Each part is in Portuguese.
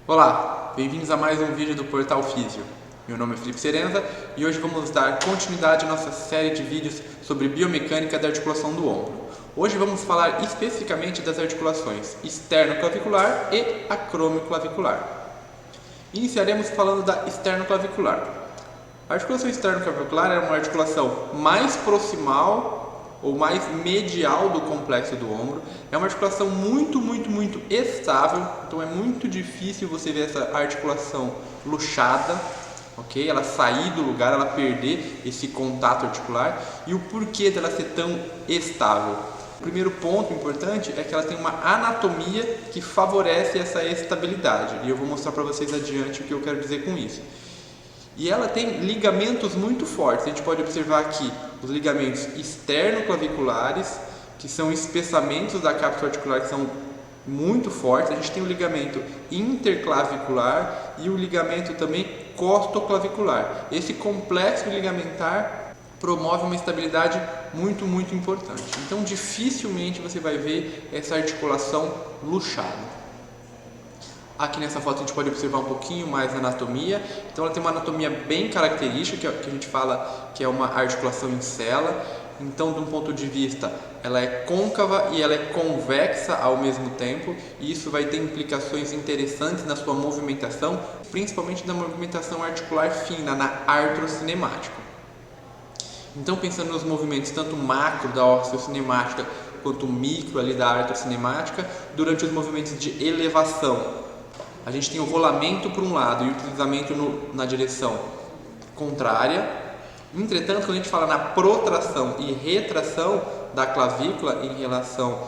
Olá, bem-vindos a mais um vídeo do Portal Físio. Meu nome é Felipe Serenza e hoje vamos dar continuidade à nossa série de vídeos sobre biomecânica da articulação do ombro. Hoje vamos falar especificamente das articulações externo-clavicular e acromioclavicular. Iniciaremos falando da externo-clavicular. A articulação externo-clavicular é uma articulação mais proximal ou mais medial do complexo do ombro. É uma articulação muito estável, então é muito difícil você ver essa articulação luxada, ok? Ela sair do lugar, ela perder esse contato articular. E o porquê dela ser tão estável? O primeiro ponto importante é que ela tem uma anatomia que favorece essa estabilidade, e eu vou mostrar para vocês adiante o que eu quero dizer com isso. E ela tem ligamentos muito fortes. A gente pode observar aqui os ligamentos externo-claviculares, que são espessamentos da cápsula articular que são muito fortes. A gente tem o ligamento interclavicular e o ligamento também costoclavicular. Esse complexo ligamentar promove uma estabilidade muito importante. Então, dificilmente você vai ver essa articulação luxada. Aqui nessa foto a gente pode observar um pouquinho mais a anatomia. Então ela tem uma anatomia bem característica, que a gente fala que é uma articulação em cela. Então, de um ponto de vista, ela é côncava e ela é convexa ao mesmo tempo. E isso vai ter implicações interessantes na sua movimentação, principalmente na movimentação articular fina, na artrocinemática. Então, pensando nos movimentos tanto macro da osteocinemática quanto micro ali da artrocinemática, durante os movimentos de elevação, a gente tem o rolamento por um lado e o deslizamento na direção contrária. Entretanto, quando a gente fala na protração e retração da clavícula em relação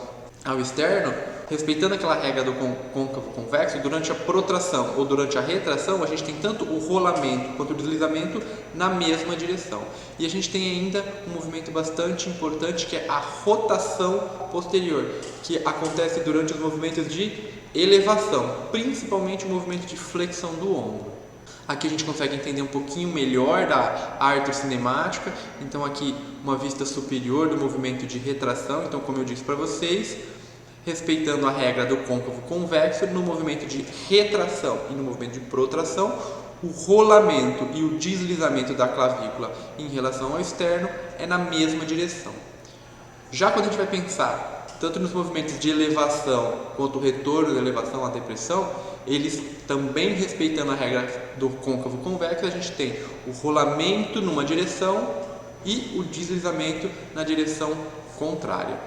ao externo, respeitando aquela regra do côncavo-convexo, durante a protração ou durante a retração, a gente tem tanto o rolamento quanto o deslizamento na mesma direção. E a gente tem ainda um movimento bastante importante, que é a rotação posterior, que acontece durante os movimentos de elevação, principalmente o movimento de flexão do ombro. Aqui a gente consegue entender um pouquinho melhor da artrocinemática. Então aqui uma vista superior do movimento de retração. Então, como eu disse para vocês, respeitando a regra do côncavo convexo, no movimento de retração e no movimento de protração, o rolamento e o deslizamento da clavícula em relação ao externo é na mesma direção. Já quando a gente vai pensar tanto nos movimentos de elevação quanto o retorno da elevação à depressão, eles também respeitando a regra do côncavo convexo, a gente tem o rolamento numa direção e o deslizamento na direção contrária.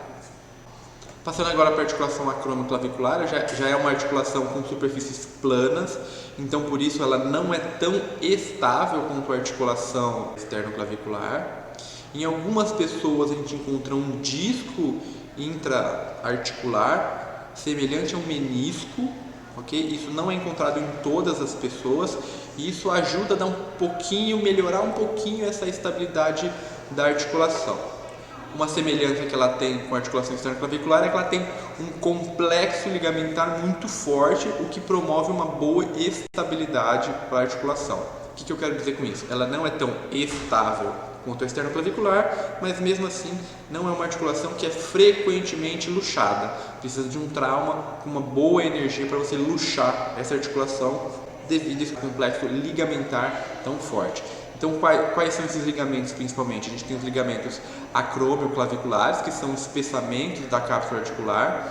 Passando agora para a articulação acromioclavicular, já é uma articulação com superfícies planas, então por isso ela não é tão estável quanto a articulação externo-clavicular. Em algumas pessoas a gente encontra um disco intra-articular semelhante a um menisco, ok? Isso não é encontrado em todas as pessoas e isso ajuda a dar melhorar um pouquinho essa estabilidade da articulação. Uma semelhança que ela tem com a articulação externo-clavicular é que ela tem um complexo ligamentar muito forte, o que promove uma boa estabilidade para a articulação. O que eu quero dizer com isso? Ela não é tão estável quanto a externo-clavicular, mas mesmo assim não é uma articulação que é frequentemente luxada. Precisa de um trauma com uma boa energia para você luxar essa articulação devido a esse complexo ligamentar tão forte. Então, quais são esses ligamentos principalmente? A gente tem os ligamentos acromioclaviculares, que são espessamentos da cápsula articular.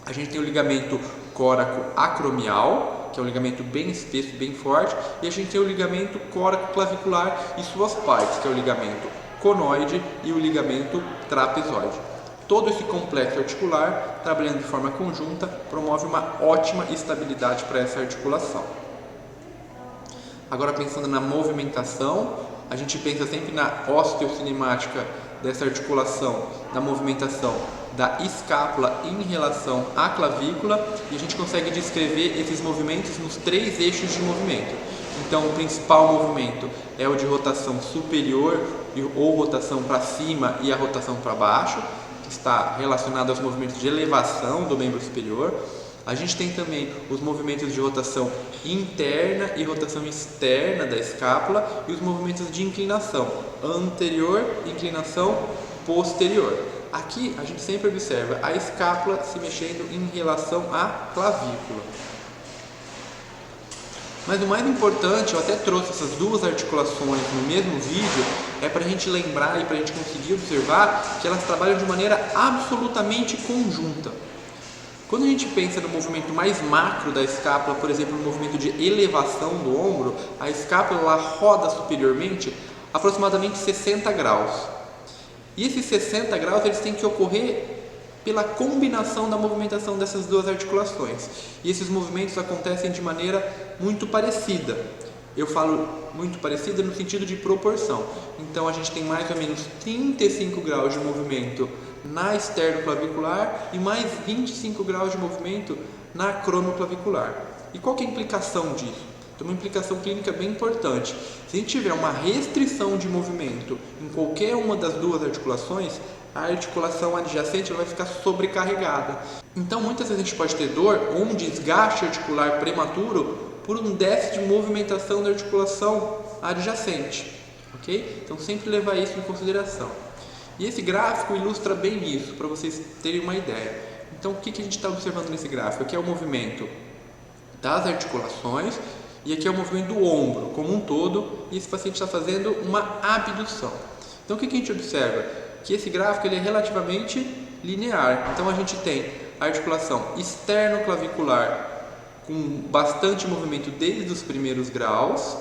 A gente tem o ligamento coraco-acromial, que é um ligamento bem espesso, bem forte. E a gente tem o ligamento coraco-clavicular e suas partes, que é o ligamento conoide e o ligamento trapezoide. Todo esse complexo articular, trabalhando de forma conjunta, promove uma ótima estabilidade para essa articulação. Agora, pensando na movimentação, a gente pensa sempre na osteocinemática dessa articulação, na movimentação da escápula em relação à clavícula, e a gente consegue descrever esses movimentos nos 3 eixos de movimento. Então, o principal movimento é o de rotação superior ou rotação para cima e a rotação para baixo, que está relacionado aos movimentos de elevação do membro superior. A gente tem também os movimentos de rotação interna e rotação externa da escápula e os movimentos de inclinação anterior e inclinação posterior. Aqui a gente sempre observa a escápula se mexendo em relação à clavícula. Mas o mais importante, eu até trouxe essas duas articulações no mesmo vídeo, é para a gente lembrar e para a gente conseguir observar que elas trabalham de maneira absolutamente conjunta. Quando a gente pensa no movimento mais macro da escápula, por exemplo, no movimento de elevação do ombro, a escápula ela roda superiormente aproximadamente 60 graus. E esses 60 graus eles têm que ocorrer pela combinação da movimentação dessas duas articulações. E esses movimentos acontecem de maneira muito parecida. Eu falo muito parecida no sentido de proporção. Então a gente tem mais ou menos 35 graus de movimento na esternoclavicular e mais 25 graus de movimento na cronoclavicular. E qual que é a implicação disso? Tem uma implicação clínica bem importante. Se a gente tiver uma restrição de movimento em qualquer uma das duas articulações, a articulação adjacente ela vai ficar sobrecarregada. Então muitas vezes a gente pode ter dor ou um desgaste articular prematuro por um déficit de movimentação da articulação adjacente, ok? Então sempre levar isso em consideração. E esse gráfico ilustra bem isso, para vocês terem uma ideia. Então o que a gente está observando nesse gráfico? Aqui é o movimento das articulações e aqui é o movimento do ombro como um todo, e esse paciente está fazendo uma abdução. Então o que a gente observa? Que esse gráfico ele é relativamente linear. Então a gente tem a articulação externoclavicular com bastante movimento desde os primeiros graus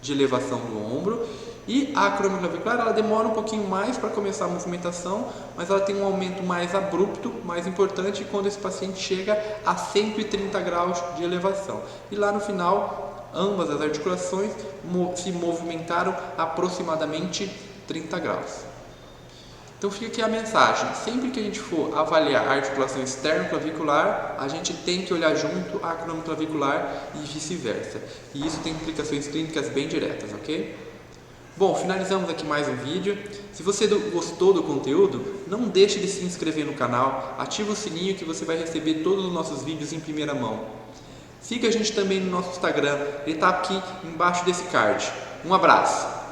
de elevação do ombro, e a cronoclavicular ela demora um pouquinho mais para começar a movimentação, mas ela tem um aumento mais abrupto, mais importante quando esse paciente chega a 130 graus de elevação. E lá no final, ambas as articulações se movimentaram aproximadamente 30 graus. Então fica aqui a mensagem, sempre que a gente for avaliar a articulação externo-clavicular, a gente tem que olhar junto a cronoclavicular e vice-versa. E isso tem implicações clínicas bem diretas, ok? Bom, finalizamos aqui mais um vídeo. Se você gostou do conteúdo, não deixe de se inscrever no canal, ativa o sininho que você vai receber todos os nossos vídeos em primeira mão. Siga a gente também no nosso Instagram, ele está aqui embaixo desse card. Um abraço!